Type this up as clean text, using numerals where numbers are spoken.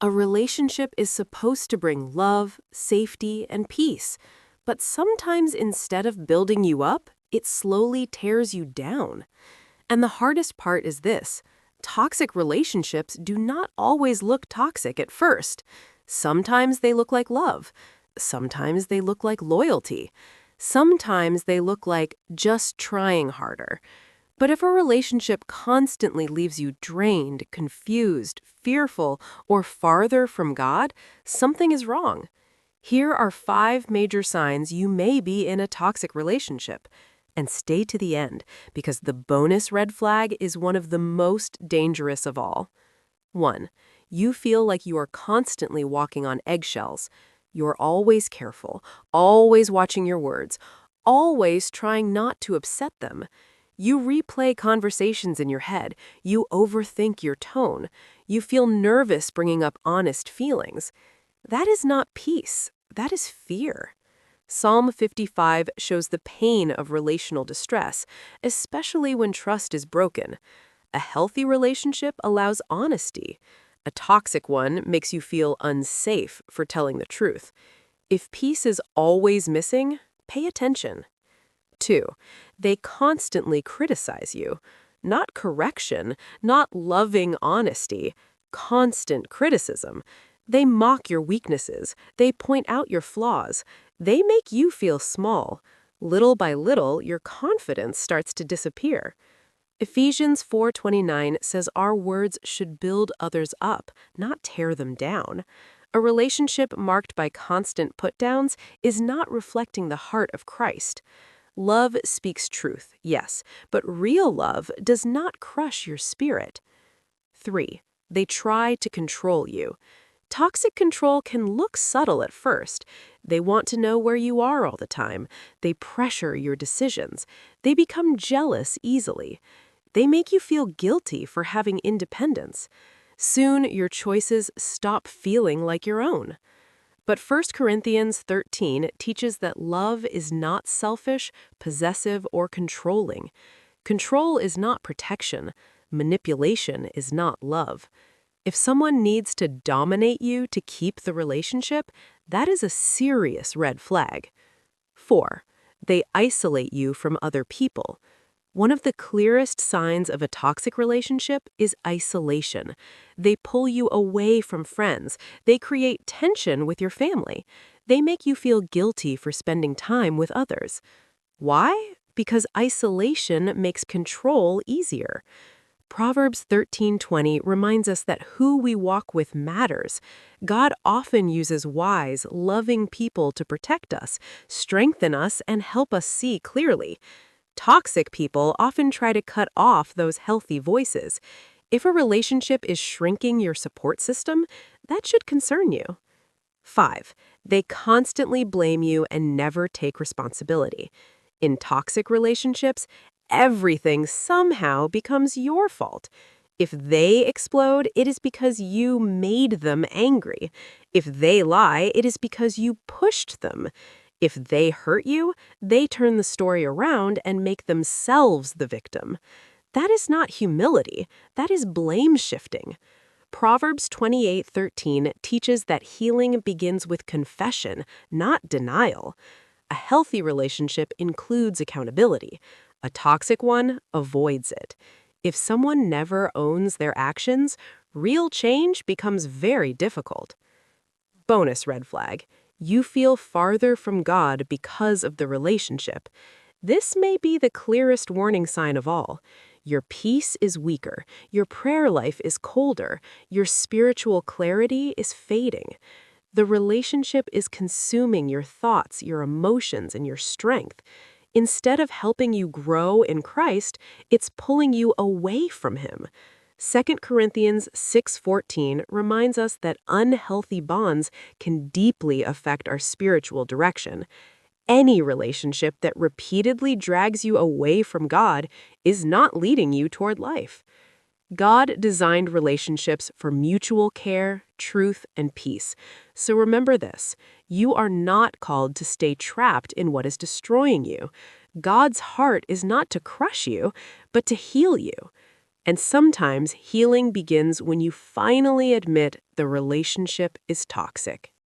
A relationship is supposed to bring love, safety, and peace, but sometimes instead of building you up, it slowly tears you down. And the hardest part is this: toxic relationships do not always look toxic at first. Sometimes they look like love. Sometimes they look like loyalty. Sometimes they look like just trying harder. But if a relationship constantly leaves you drained, confused, fearful, or farther from God, something is wrong. Here are 5 major signs you may be in a toxic relationship. And stay to the end, because the bonus red flag is one of the most dangerous of all. 1. You feel like you are constantly walking on eggshells. You're always careful, always watching your words, always trying not to upset them. You replay conversations in your head. You overthink your tone. You feel nervous bringing up honest feelings. That is not peace. That is fear. Psalm 55 shows the pain of relational distress, especially when trust is broken. A healthy relationship allows honesty. A toxic one makes you feel unsafe for telling the truth. If peace is always missing, pay attention. 2. They constantly criticize you. Not correction, not loving honesty, constant criticism. They mock your weaknesses. They point out your flaws. They make you feel small. Little by little, your confidence starts to disappear. Ephesians 4:29 says our words should build others up, not tear them down. A relationship marked by constant put-downs is not reflecting the heart of Christ. Love speaks truth, yes, but real love does not crush your spirit. 3. They try to control you. Toxic control can look subtle at first. They want to know where you are all the time. They pressure your decisions. They become jealous easily. They make you feel guilty for having independence. Soon, your choices stop feeling like your own. But 1 Corinthians 13 teaches that love is not selfish, possessive, or controlling. Control is not protection. Manipulation is not love. If someone needs to dominate you to keep the relationship, that is a serious red flag. 4. They isolate you from other people. One of the clearest signs of a toxic relationship is isolation. They pull you away from friends. They create tension with your family. They make you feel guilty for spending time with others. Why? Because isolation makes control easier. Proverbs 13:20 reminds us that who we walk with matters. God often uses wise, loving people to protect us, strengthen us, and help us see clearly. Toxic people often try to cut off those healthy voices. If a relationship is shrinking your support system, that should concern you. 5. They constantly blame you and never take responsibility. In toxic relationships, everything somehow becomes your fault. If they explode, it is because you made them angry. If they lie, it is because you pushed them. If they hurt you, they turn the story around and make themselves the victim. That is not humility. That is blame shifting. Proverbs 28:13 teaches that healing begins with confession, not denial. A healthy relationship includes accountability. A toxic one avoids it. If someone never owns their actions, real change becomes very difficult. Bonus red flag: you feel farther from God because of the relationship. This may be the clearest warning sign of all. Your peace is weaker, your prayer life is colder, your spiritual clarity is fading. The relationship is consuming your thoughts, your emotions, and your strength. Instead of helping you grow in Christ, it's pulling you away from Him. 2 Corinthians 6:14 reminds us that unhealthy bonds can deeply affect our spiritual direction. Any relationship that repeatedly drags you away from God is not leading you toward life. God designed relationships for mutual care, truth, and peace. So remember this: you are not called to stay trapped in what is destroying you. God's heart is not to crush you, but to heal you. And sometimes healing begins when you finally admit the relationship is toxic.